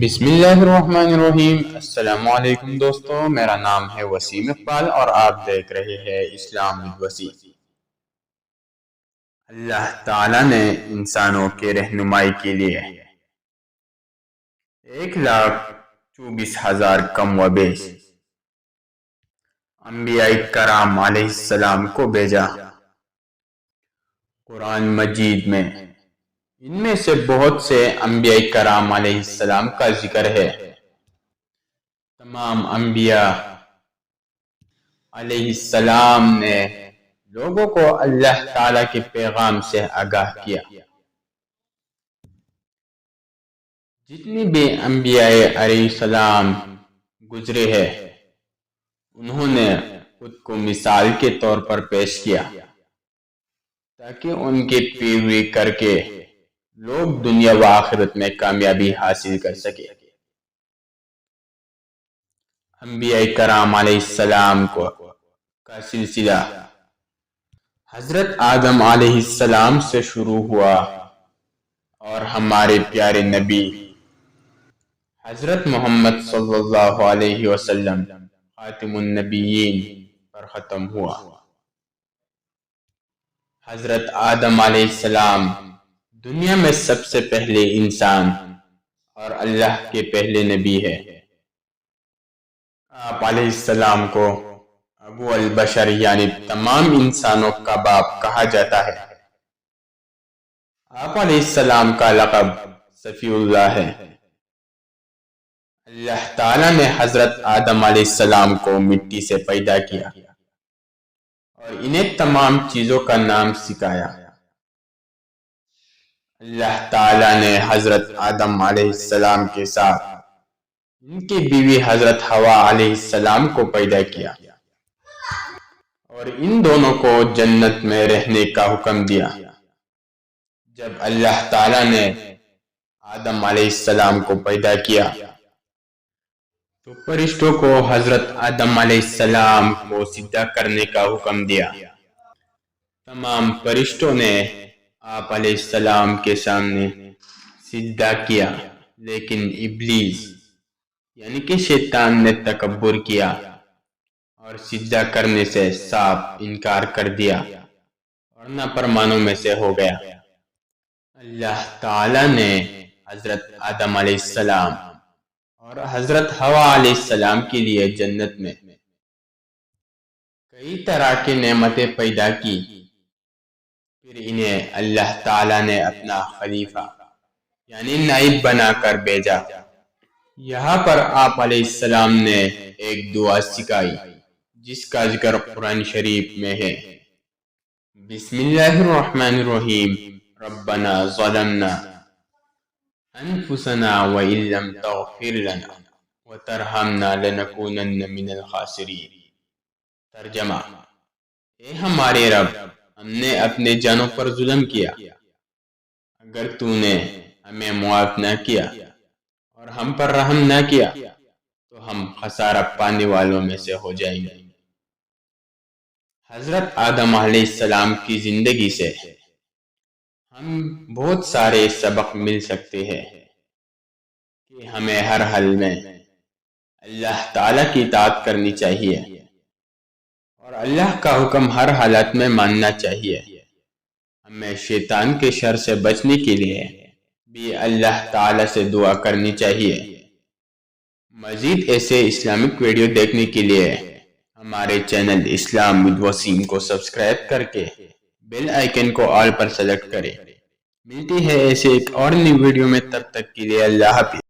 بسم اللہ الرحمن الرحیم۔ السلام علیکم دوستو، میرا نام ہے وسیم اقبال اور آپ دیکھ رہے ہیں اسلام ود وسیم۔ اللہ تعالیٰ نے انسانوں کے رہنمائی کے لیے 1,24,000 کم و بیش انبیاء کرام علیہ السلام کو بھیجا۔ قرآن مجید میں ان میں سے بہت سے انبیاء کرام علیہ السلام کا ذکر ہے۔ تمام انبیاء علیہ السلام نے لوگوں کو اللہ تعالیٰ کے پیغام سے آگاہ کیا۔ جتنی بھی انبیاء علیہ السلام گزرے ہیں، انہوں نے خود کو مثال کے طور پر پیش کیا تاکہ ان کی پیروی کر کے لوگ دنیا و آخرت میں کامیابی حاصل کر سکے۔ انبیاء کرام علیہ السلام کا سلسلہ حضرت آدم علیہ السلام سے شروع ہوا اور ہمارے پیارے نبی حضرت محمد صلی اللہ علیہ وسلم خاتم النبیین پر ختم ہوا۔ حضرت آدم علیہ السلام دنیا میں سب سے پہلے انسان اور اللہ کے پہلے نبی ہے۔ آپ علیہ السلام کو ابو البشر یعنی تمام انسانوں کا باپ کہا جاتا ہے۔ آپ علیہ السلام کا لقب صفی اللہ ہے۔ اللہ تعالیٰ نے حضرت آدم علیہ السلام کو مٹی سے پیدا کیا اور انہیں تمام چیزوں کا نام سکھایا۔ اللہ تعالیٰ نے حضرت آدم علیہ السلام کے ساتھ ان کی بیوی حضرت حوا علیہ السلام کو پیدا کیا اور ان دونوں کو جنت میں رہنے کا حکم دیا۔ جب اللہ تعالیٰ نے آدم علیہ السلام کو پیدا کیا تو فرشتوں کو حضرت آدم علیہ السلام کو سجدہ کرنے کا حکم دیا۔ تمام فرشتوں نے آپ علیہ السلام کے سامنے سجدہ کیا، لیکن ابلیس یعنی کہ شیطان نے تکبر کیا اور سجدہ کرنے سے صاف انکار کر دیا اور نافرمانوں میں سے ہو گیا۔ اللہ تعالیٰ نے حضرت آدم علیہ السلام اور حضرت حوا علیہ السلام کے لیے جنت میں کئی طرح کی نعمتیں پیدا کی۔ پھر انہیں اللہ تعالیٰ نے اپنا خلیفہ یعنی نائب بنا کر بھیجا۔ یہاں پر آپ علیہ السلام نے ایک دعا سکھائی جس کا ذکر قرآن شریف میں ہے۔ بسم اللہ الرحمن الرحیم۔ ربنا ظلمنا انفسنا وإن لم تغفر لنا وترحمنا لنکونن من الخاسرین۔ ترجمہ: اے ہمارے رب، ہم نے اپنے جانوں پر ظلم کیا، اگر تو نے ہمیں معاف نہ کیا اور ہم پر رحم نہ کیا تو ہم خسارہ پانے والوں میں سے ہو جائیں گے۔ حضرت آدم علیہ السلام کی زندگی سے ہم بہت سارے سبق مل سکتے ہیں کہ ہمیں ہر حال میں اللہ تعالیٰ کی اطاعت کرنی چاہیے اور اللہ کا حکم ہر حالت میں ماننا چاہیے۔ ہمیں شیطان کے شر سے بچنے کے لیے بھی اللہ تعالیٰ سے دعا کرنی چاہیے۔ مزید ایسے اسلامک ویڈیو دیکھنے کے لیے ہمارے چینل اسلام ود وسیم کو سبسکرائب کر کے بیل آئیکن کو آل پر سلیکٹ کریں۔ ملتی ہے ایسے ایک اور نئی ویڈیو میں، تب تک کے لیے اللہ حافظ۔